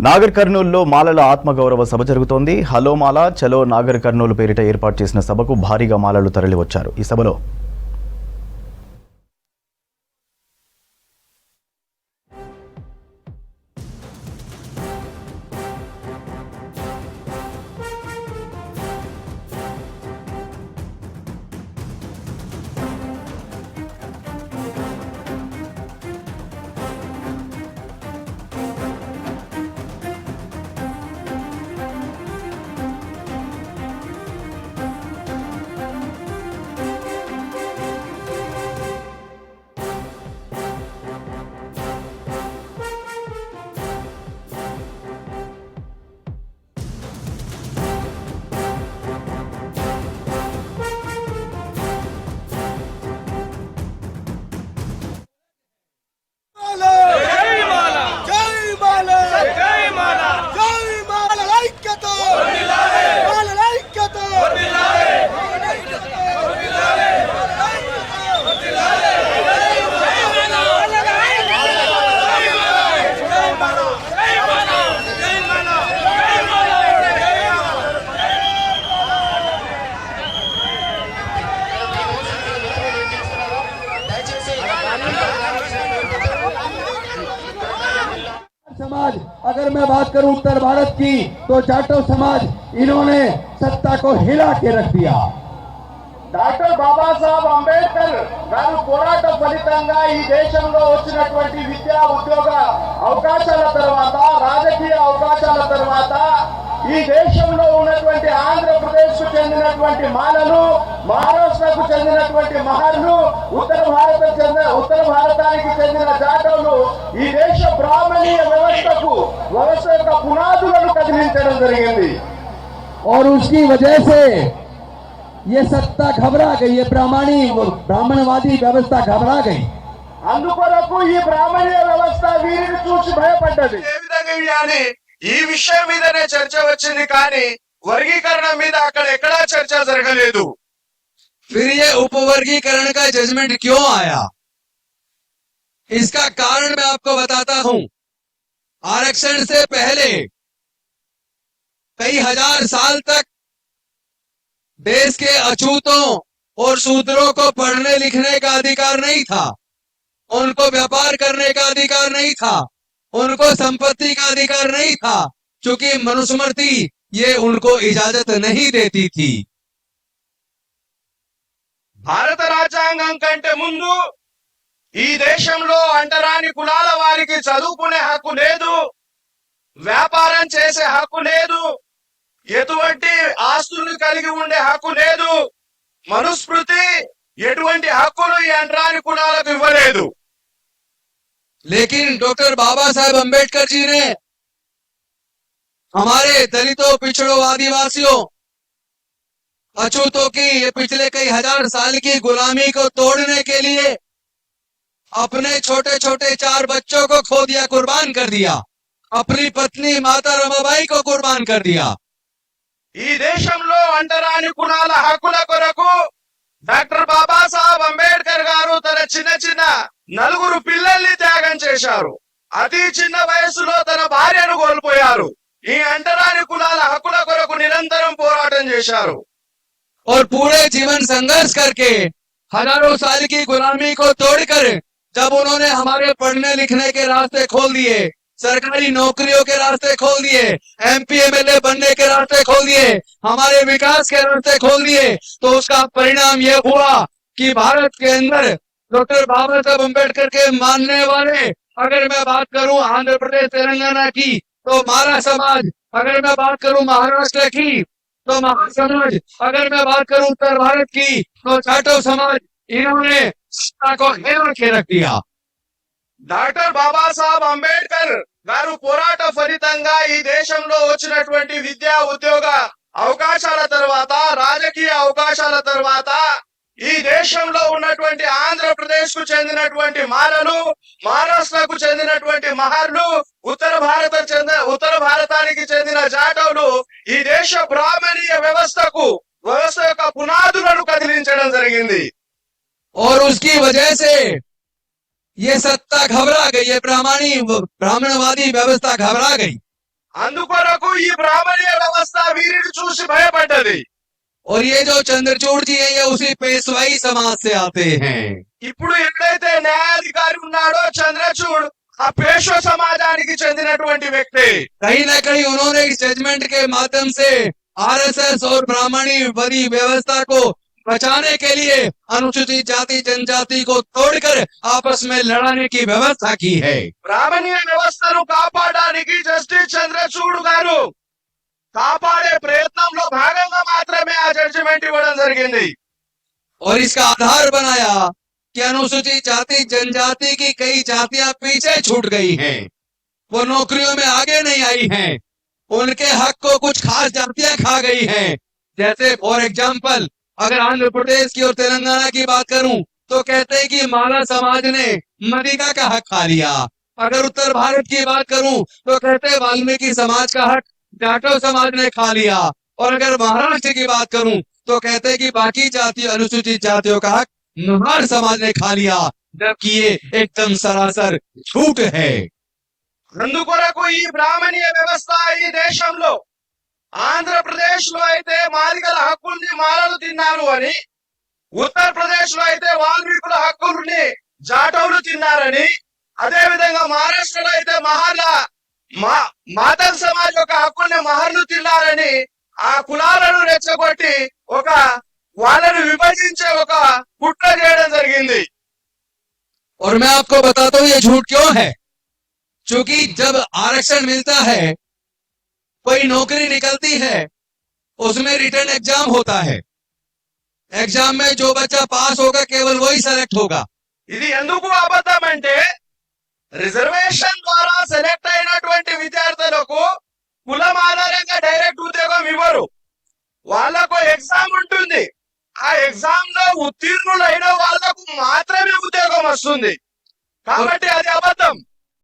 నాగర్ కర్నూలులో మాలల ఆత్మగౌరవ సభ జరుగుతోంది. హలో మాల చలో నాగర్ కర్నూలు పేరిట ఏర్పాటు చేసిన సభకు భారీగా మాలలు తరలివచ్చారు. ఈ సభలో समाज, अगर मैं बात करूं उत्तर भारत की, तो जाटव समाज इन्होंने सत्ता को हिला के रख दिया। డాక్టర్ బాబాసాహెబ్ అంబేద్కర్ గారు పోరాట ఫలితంగా ఈ దేశంలో వచ్చినటువంటి విద్యా ఉద్యోగ అవకాశాల తర్వాత, రాజకీయ అవకాశాల తర్వాత ఈ దేశంలో ఉన్నటువంటి ఆంధ్రప్రదేశ్ కు చెందినటువంటి మాలలు, మహారాష్ట్రకు చెందినటువంటి మహర్లు, ఉత్తర భారతానికి చెందిన జాటవులు ఈ దేశ బ్రాహ్మణీయ వ్యవస్థ యొక్క పునాదులను కదిలించడం జరిగింది। और उसकी वजह से ये सत्ता घबरा गई, ये ब्राह्मणवादी व्यवस्था घबरा गई। అందుకొరకు ఈ బ్రాహ్మణీయ వ్యవస్థ వీరిని చూసి భయపడ్డది। ఏ విధంగా ఇవ్వాలి, ఈ విషయం మీదనే చర్చ వచ్చింది, కానీ వర్గీకరణ మీద అక్కడ ఎక్కడా చర్చ జరగలేదు। फिर ये उपवर्गीकरण का जजमेंट क्यों आया, इसका कारण मैं आपको बताता हूं। आरक्षण से पहले कई हजार साल तक देश के अछूतों और शूद्रों को पढ़ने लिखने का अधिकार नहीं था, उनको व्यापार करने का अधिकार नहीं था, उनको संपत्ति का अधिकार नहीं था, क्योंकि मनुस्मृति ये उनको इजाजत नहीं देती थी। భారత రాజ్యాంగం కంటే ముందు ఈ దేశంలో అంటరాని కులాల వారికి చదువుకునే హక్కు లేదు, వ్యాపారం చేసే హక్కు లేదు, ఎటువంటి ఆస్తులు కలిగి ఉండే హక్కు లేదు, మనుస్మృతి ఎటువంటి హక్కులు ఈ అంటరాని కులాలకు ఇవ్వలేదు। लेकिन डॉक्टर बाबा साहेब अम्बेडकर जी ने हमारे दलितों, पिछड़ों, आदिवासियों, अछूतों की ये पिछले कई हजार साल की गुलामी को तोड़ने के लिए अपने छोटे छोटे 4 बच्चों को खो दिया, कुर्बान कर दिया, अपनी पत्नी माता रमाबाई को कुर्बान कर दिया। ఈ దేశంలో అంటరాని కులాల హక్కుల కొరకు డాక్టర్ బాబాసాహెబ్ అంబేద్కర్ గారు తన చిన్న 4 పిల్లల్ని త్యాగం చేశారు। అతి చిన్న వయసులో తన భార్యను కోల్పోయారు। ఈ అంటరాని కులాల హక్కుల కొరకు నిరంతరం పోరాటం చేశారు। और पूरे जीवन संघर्ष करके हजारों साल की गुलामी को तोड़कर जब उन्होंने हमारे पढ़ने लिखने के रास्ते खोल दिए, सरकारी नौकरियों के रास्ते खोल दिए, MP MLA बनने के रास्ते खोल दिए, हमारे विकास के रास्ते खोल दिए, तो उसका परिणाम यह हुआ कि भारत के अंदर डॉक्टर बाबा साहब अम्बेडकर के मानने वाले, अगर मैं बात करूं आंध्र प्रदेश तेलंगाना की, तो माला समाज, अगर मैं बात करूं महाराष्ट्र की तो महा समाज, अगर मैं बात करूं उत्तर भारत की तो जाटव समाज, इन्होंने सत्ता को हिला के रख दिया। డాక్టర్ బాబాసాహెబ్ అంబేద్కర్ గారు పోరాట ఫలితంగా ఈ దేశంలో వచ్చినటువంటి విద్యా ఉద్యోగ అవకాశాల తర్వాత, రాజకీయ అవకాశాల తర్వాత ఈ దేశంలో ఉన్నటువంటి ఆంధ్రప్రదేశ్ కు చెందినటువంటి మాలలు, మహారాష్ట్రకు చెందినటువంటి మహర్లు, ఉత్తర భారతానికి చెందిన జాటవులు ఈ దేశ బ్రాహ్మణీయ వ్యవస్థ యొక్క పునాదులను కదిలించడం జరిగింది। और उसकी वजह से ये सत्ता घबरा गई, ये ब्राह्मणवादी व्यवस्था घबरा गई। అందుకొరకు ఈ బ్రాహ్మణీయ వ్యవస్థ వీరిని చూసి భయపడ్డది. और ये जो चंद्रचूड़ जी है ये उसी पेशवाई समाज से आते हैं। ఇప్పుడు ఎక్కడైతే న్యాయాధికారి ఉన్నాడో చంద్రచూడ్ ఆ పేష్వ సమాజానికి చెందినటువంటి వ్యక్తి. कहीं ना कहीं उन्होंने इस जजमेंट के माध्यम से आरएसएस और ब्राह्मणी वरी व्यवस्था को बचाने के लिए अनुसूचित जाति जनजाति को तोड़कर आपस में लड़ाने की व्यवस्था की है। బ్రాహ్మణీయ వ్యవస్థను కాపాడడానికి జస్టిస్ చంద్రచూడ్ గారు కాపాడే ప్రయత్నంలో భాగంగా మాత్రమే ఆ జడ్జిమెంట్ ఇవ్వడం జరిగింది. और इसका आधार बनाया कि अनुसूचित जाति जनजाति की कई जातियां पीछे छूट गई हैं, वो नौकरियों में आगे नहीं आई हैं, उनके हक को कुछ खास जातियां खा गई हैं। जैसे फॉर एग्जाम्पल अगर आंध्र प्रदेश की और तेलंगाना की बात करूं तो कहते हैं कि माला समाज ने मदिका का हक खा लिया। अगर उत्तर भारत की बात करूं तो कहते हैं वाल्मीकि समाज का हक जाटव समाज ने खा लिया। और अगर महाराष्ट्र की बात करूं तो कहते हैं कि बाकी जाति अनुसूचित जातियों का हक महार समाज ने खा लिया, जबकि ये एकदम सरासर झूठ है। అందుకొరకు ఈ బ్రాహ్మణీయ వ్యవస్థ ఈ దేశంలో ఆంధ్రప్రదేశ్ లో అయితే మాదిగల హక్కుల్ని మాలలు తిన్నారు అని, ఉత్తరప్రదేశ్ లో అయితే వాల్మీకుల హక్కుల్ని జాటవులు తిన్నారని, అదే విధంగా మహారాష్ట్రలో అయితే మాతల్ సమాజ్ యొక్క హక్కుల్ని మహర్లు తిన్నారని ఆ కులాలను రెచ్చగొట్టి ఒక వాళ్ళను విభజించే ఒక కుట్ర చేయడం జరిగింది. और मैं आपको बताता हूं ये झूठ क्यों है। क्योंकि जब आरक्षण मिलता है, कोई नौकरी निकलती है, उसमें रिटर्न एग्जाम होता है। एग्जाम में जो बच्चा पास होगा केवल वही सेलेक्ट होगा। ఇది ఎందుకు అబద్ధం అంటే రిజర్వేషన్ ద్వారా సెలెక్ట్ అయినటువంటి విద్యార్థులకు కులం ఆధారంగా డైరెక్ట్ ఉద్యోగం ఇవ్వరు. వాళ్ళకు ఎగ్జామ్ ఉంటుంది. ఆ ఎగ్జామ్ లో ఉత్తీర్ణులైన వాళ్లకు మాత్రమే ఉద్యోగం వస్తుంది. కాబట్టి అది అబద్ధం.